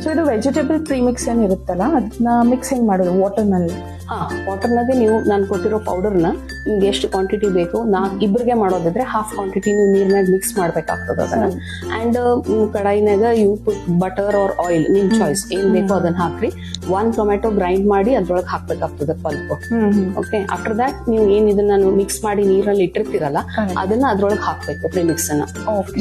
So ಇದು vegetable premix ಏನಿರುತ್ತಲ್ಲ ಅದನ್ನ mix ಹೆಂಗ್ ಮಾಡೋದು ವಾಟರ್ನಲ್ಲಿ? ವಾಟರ್ನಾಗೆ ನೀವು ನಾನು ಕೊಟ್ಟಿರೋ ಪೌಡರ್ನ ನಿಮ್ಗೆ ಎಷ್ಟು ಕ್ವಾಂಟಿಟಿ ಬೇಕು, ಇಬ್ಬರಿಗೆ ಮಾಡೋದಿದ್ರೆ ಹಾಫ್ ಕ್ವಾಂಟಿಟಿ ನೀವು ನೀರ್ನಾಗ ಮಿಕ್ಸ್ ಮಾಡ್ಬೇಕಾಗ್ತದೆ ಅದನ್ನ. ಅಂಡ್ ಕಡಾಯಿನಾಗ you put butter or oil, ನಿಮ್ ಚಾಯ್ಸ್ ಏನ್ ಬೇಕೋ ಅದನ್ನ ಹಾಕ್ರಿ. 1 ಟೊಮೆಟೊ ಗ್ರೈಂಡ್ ಮಾಡಿ ಅದ್ರೊಳಗೆ ಹಾಕ್ಬೇಕಾಗ್ತದೆ ಪಲ್ಪ್. ಓಕೆ, ಆಫ್ಟರ್ ದಟ್ ನೀವು ಏನ್ ಇದನ್ನ ಮಿಕ್ಸ್ ಮಾಡಿ ನೀರಲ್ಲಿ ಇಟ್ಟಿರ್ತೀರಲ್ಲ ಅದನ್ನ ಅದ್ರೊಳಗೆ ಹಾಕ್ಬೇಕು ಪ್ರಿಮಿಕ್ಸ್ ಅನ್ನ.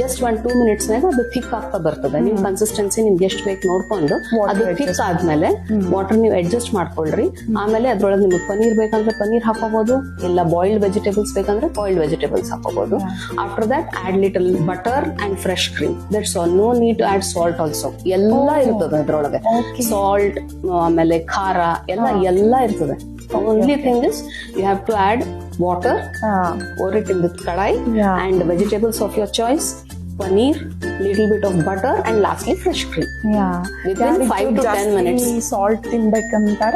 ಜಸ್ಟ್ 1-2 ಮಿನಿಟ್ಸ್ ನಾಗ ಅದು ಥಿಕ್ ಆಗ್ತಾ ಬರ್ತದೆ. ನಿಮ್ ಕನ್ಸಿಸ್ಟೆನ್ಸಿ ನಿಮ್ಗೆ ಎಷ್ಟು ಬೇಕು ನೋಡ್ಕೊಂಡು ಅದು ಥಿಕ್ ಆದ್ಮೇಲೆ ವಾಟರ್ ನೀವು ಅಡ್ಜಸ್ಟ್ ಮಾಡ್ಕೊಳ್ರಿ. ಆಮೇಲೆ ಅದ್ರೊಳಗೆ ನಿಮ್ಗೆ ಪನೀರ್ ಬೇಕಂದ್ರೆ ಪನೀರ್ ಹಾಕೋಬಹುದು, ಇಲ್ಲ ಬಾಯ್ಲ್ಡ್ ವೆಜಿಟೇಬಲ್ಸ್ ಬೇಕಂದ್ರೆ ಬಾಯ್ಲ್ಡ್ ವೆಜಿಟೇಬಲ್ಸ್ ಹಾಕೋಬಹುದು. After that add little butter and fresh cream, that's all. No need to add salt also. ಎಲ್ಲ ಇರ್ತದೆ ಅದ್ರೊಳಗೆ, ಸಾಲ್ಟ್ ಆಮೇಲೆ ಖಾರ ಎಲ್ಲ ಇರ್ತದೆ. Only thing is you have to add water, pour it in the kadai, and vegetables of your choice, paneer, little bit of butter, and lastly fresh cream. Within 5 to 10 minutes. Salt ತಿನ್ಬೇಕಂತಾರ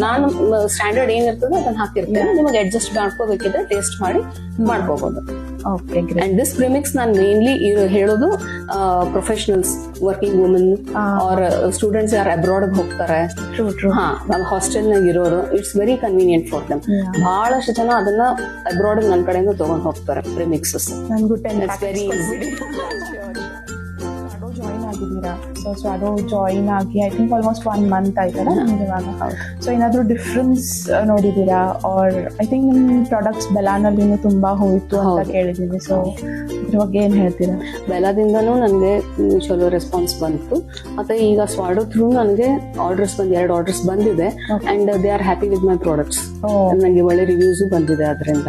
ನಾನು standard ಏನಿರ್ತದೆ ಅದನ್ನ ಹಾಕಿರ್ತೇನೆ. ನಿಮಗೆ adjust ಮಾಡ್ಕೋಬೇಕಿದ್ರೆ taste ಮಾಡಿ ಮಾಡ್ಕೋಬಹುದು. Okay, and this premix ನಾನು mainly ಹೇಳೋದು professionals, working women R students ಯಾರು abroad ಹೋಗ್ತಾರೆ, ಹಾಸ್ಟೆಲ್ ನಾಗ ಇರೋರು, it's very convenient for them. ಬಹಳಷ್ಟು ಜನ ಅದನ್ನ ಅಬ್ರಾಡ್ ನನ್ನ ಕಡೆಯಿಂದ ತಗೊಂಡ್ ಹೋಗ್ತಾರೆ ಪ್ರಿಮಿಕ್ಸಸ್. ನನ್ಗೂ ವೆರಿ ಈಸಿ. ಜಾಯಿನ್ ಆಗಿದ್ದೀರಾ? ಸೊ ಸ್ವಾಡೋ ಜಾಯಿನ್ ಆಗಿ ಐ ಥಿಂಕ್ ಆಲ್ಮೋಸ್ಟ್ 1 ಮಂತ್ ಆಯ್ತಲ್ಲ ನಿಮ್ಗೆ ಇವಾಗ. ಸೊ ಏನಾದ್ರು ಡಿಫ್ರೆನ್ಸ್ ನೋಡಿದ್ದೀರಾ? ಆರ್ ಐ ಥಿಂಕ್ ನಿಮ್ ಪ್ರಾಡಕ್ಟ್ಸ್ ಬೆಲಾನಲ್ಲಿ ತುಂಬಾ ಹೋಯ್ತು ಅಂತ ಕೇಳಿದೀನಿ. ಸೊ ಇದ್ರ ಬಗ್ಗೆ ಏನ್ ಹೇಳ್ತೀರಾ? ಬೆಲಾದಿಂದನೂ ನನಗೆ ಚಲೋ ರೆಸ್ಪಾನ್ಸ್ ಬಂತು. ಮತ್ತೆ ಈಗ ಸ್ವಾಡೋ ಥ್ರೂ ನನಗೆ ಆರ್ಡರ್ಸ್ 2 ಆರ್ಡರ್ಸ್ ಬಂದಿದೆ. And they are happy with my products. ನನಗೆ ಒಳ್ಳೆ ರಿವ್ಯೂಸ್ ಬಂದಿದೆ ಅದರಿಂದ.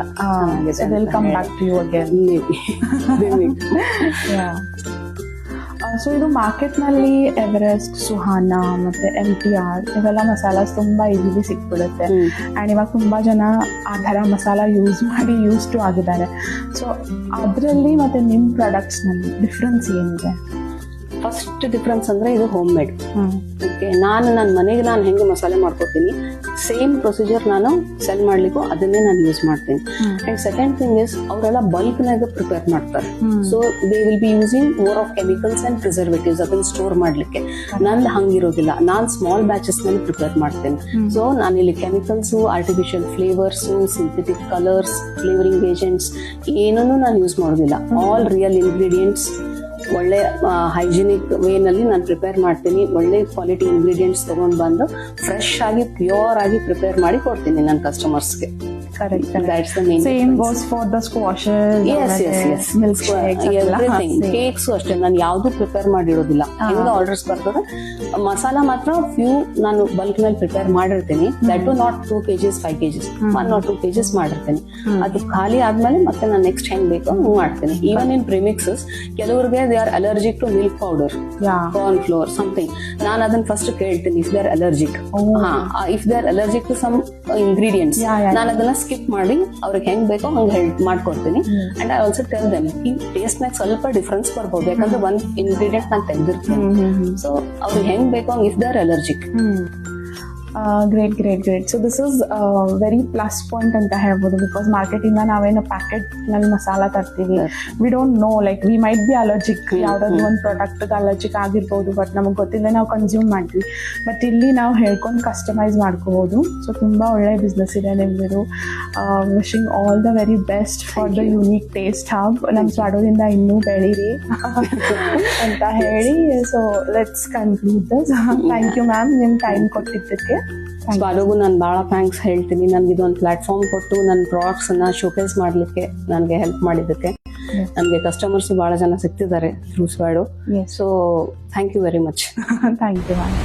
Welcome back to you again. So ಇದು ಮಾರ್ಕೆಟ್ನಲ್ಲಿ ಎವರೆಸ್ಟ್, ಸುಹಾನಾ ಮತ್ತೆ MTR ಇವೆಲ್ಲ ಮಸಾಲಾಸ್ ತುಂಬಾ ಈಸಿಲಿ ಸಿಕ್ಬಿಡುತ್ತೆ. ಆ್ಯಂಡ್ ಇವಾಗ ತುಂಬಾ ಜನ ಆ ಥರ ಮಸಾಲ ಯೂಸ್ ಟು ಆಗಿದ್ದಾರೆ. ಸೊ ಅದರಲ್ಲಿ ಮತ್ತೆ ನಿಮ್ಮ ಪ್ರಾಡಕ್ಟ್ಸ್ನಲ್ಲಿ ಡಿಫ್ರೆನ್ಸ್ ಏನಿದೆ? ಫಸ್ಟ್ ಡಿಫ್ರೆನ್ಸ್ ಅಂದ್ರೆ ಇದು ಹೋಮ್ ಮೇಡ್. ಓಕೆ, ನನ್ನ ಮನೆಗೆ ನಾನು ಹೆಂಗೆ ಮಸಾಲೆ ಮಾಡ್ಕೊತೀನಿ ಸೇಮ್ ಪ್ರೊಸೀಜರ್ ನಾನು ಸೆಲ್ ಮಾಡ್ಲಿಕ್ಕೂ ಅದನ್ನೇ ನಾನು ಯೂಸ್ ಮಾಡ್ತೀನಿ. ಅಂಡ್ ಸೆಕೆಂಡ್ ಥಿಂಗ್ ಇಸ್ ಅವರೆಲ್ಲ ಬಲ್ಕ್ ನಾಗ ಪ್ರಿಪೇರ್ ಮಾಡ್ತಾರೆ. So they will be using more of chemicals and preservatives ಅದನ್ನ ಸ್ಟೋರ್ ಮಾಡ್ಲಿಕ್ಕೆ. ನಂದು ಹಂಗಿರೋದಿಲ್ಲ, ನಾನ್ ಸ್ಮಾಲ್ ಬ್ಯಾಚಸ್ ನಲ್ಲಿ ಪ್ರಿಪೇರ್ ಮಾಡ್ತೇನೆ. ಸೊ ನಾನು ಇಲ್ಲಿ chemicals, artificial flavours, synthetic colours, flavouring agents ಏನನ್ನೂ ನಾನು ಯೂಸ್ ಮಾಡೋದಿಲ್ಲ. ಆಲ್ ರಿಯಲ್ ಇಂಗ್ರೀಡಿಯೆಂಟ್ಸ್, ಒಳ್ಳೆ ಹೈಜಿನಿಕ್ ವೇನಲ್ಲಿ ನಾನು ಪ್ರಿಪೇರ್ ಮಾಡ್ತೀನಿ. ಒಳ್ಳೆ ಕ್ವಾಲಿಟಿ ಇಂಗ್ರೀಡಿಯೆಂಟ್ಸ್ ತಗೊಂಡು ಬಂದು ಫ್ರೆಶ್ ಆಗಿ ಪ್ಯೂರ್ ಆಗಿ ಪ್ರಿಪೇರ್ ಮಾಡಿ ಕೊಡ್ತೀನಿ ನನ್ನ ಕಸ್ಟಮರ್ಸ್ಗೆ. Correct. That's the main Same difference. goes for the squashes. Yes. Milkshakes. Everything. Cakes ಅಷ್ಟೇ ನಾನು ಯಾವ್ದು ಪ್ರಿಪೇರ್ ಮಾಡಿರೋದಿಲ್ಲ. ಹೆಂಗ ಆರ್ಡರ್ಸ್ ಬರ್ತದೆ ಮಸಾಲಾ ಮಾತ್ರ ಫ್ಯೂ ನಾನು ಬಲ್ಕ್ ನಲ್ಲಿ ಪ್ರಿಪೇರ್ ಮಾಡಿರ್ತೀನಿ. That too not 2 kgs 5 kgs 1 or 2 kgs ಮಾಡಿರ್ತೀನಿ. ಅದು ಖಾಲಿ ಆದ್ಮೇಲೆ ಮತ್ತೆ ನಾನು ನೆಕ್ಸ್ಟ್ ಹೆಂಗ್ ಬೇಕೋ ಹಂಗ್ ಮಾಡ್ತೀನಿ. ಈವನ್ ಇನ್ ಪ್ರಿಮಿಕ್ಸಸ್ ಕೆಲವ್ರಿಗೆ they are allergic to milk powder, corn flour, something. ನಾನು ಅದನ್ನ ಫಸ್ಟ್ ಕೇಳ್ತೀನಿ if they are allergic. If they are allergic to some ingredients ನಾನು ಅದನ್ನ ಸ್ಕಿಪ್ ಮಾಡಿ ಅವ್ರಿಗೆ ಹೆಂಗ್ ಬೇಕೋ ಹಂಗೆ ಮಾಡ್ಕೊಡ್ತೀನಿ. And I also tell them ಈ ಟೇಸ್ಟ್ ನಾಗ ಸ್ವಲ್ಪ ಡಿಫ್ರೆನ್ಸ್ ಬರ್ಬೋದು, ಯಾಕಂದ್ರೆ ಒಂದ್ ಇಂಗ್ರೀಡಿಯೆಂಟ್ ನಾನು ತೆಗೆದಿರ್ತೀನಿ. ಸೊ ಅವ್ರಿಗೆ ಹೆಂಗ್ ಬೇಕೋ ಹಂಗೆ if they are allergic. Great. So this is a very plus point ಅಂತ ಹೇಳ್ಬೋದು. ಬಿಕಾಸ್ ಮಾರ್ಕೆಟಿಂದ ನಾವೇನು ಪ್ಯಾಕೆಟ್ ನಲ್ಲಿ ಮಸಾಲ ತರ್ತೀವಿ, we don't know, like we might be allergic, ಯಾವ್ದಾದ್ರು ಒಂದು ಪ್ರಾಡಕ್ಟ್ ಅಲರ್ಜಿಕ್ ಆಗಿರ್ಬೋದು, ಬಟ್ ನಮಗೆ ಗೊತ್ತಿಲ್ಲ ನಾವು ಕನ್ಸ್ಯೂಮ್ ಮಾಡ್ತೀವಿ. ಬಟ್ ಇಲ್ಲಿ ನಾವು ಹೇಳ್ಕೊಂಡು ಕಸ್ಟಮೈಸ್ ಮಾಡ್ಕೋಬಹುದು. ಸೊ ತುಂಬಾ ಒಳ್ಳೆ ಬಿಸ್ನೆಸ್ ಇದೆ ನಿಮ್ದು. Wishing all the very best for the unique taste hub. ನಮ್ಮ ಸ್ವಾಡೋದಿಂದ ಇನ್ನೂ ಬೆಳೀರಿ ಅಂತ ಹೇಳಿ. So let's conclude this. Thank you ma'am, ನಿಮ್ ಟೈಮ್ ಕೊಟ್ಟಿದ್ದಕ್ಕೆ. ಸ್ವಾಡೋಗೂ ನಾನು ಭಾಳ ಥ್ಯಾಂಕ್ಸ್ ಹೇಳ್ತೀನಿ. ನನಗೆ ಇದೊಂದು ಪ್ಲಾಟ್ಫಾರ್ಮ್ ಕೊಟ್ಟು ನನ್ನ ಪ್ರಾಡಕ್ಟ್ಸ್ ಅನ್ನ ಶೋಕೇಸ್ ಮಾಡಲಿಕ್ಕೆ ನನಗೆ ಹೆಲ್ಪ್ ಮಾಡಿದ್ದಕ್ಕೆ. ನನಗೆ ಕಸ್ಟಮರ್ಸ್ ಭಾಳ ಜನ ಸಿಗ್ತಿದ್ದಾರೆ ಥ್ರೂ ಸ್ವಾಡೋ. So thank you very much. Thank you ma'am.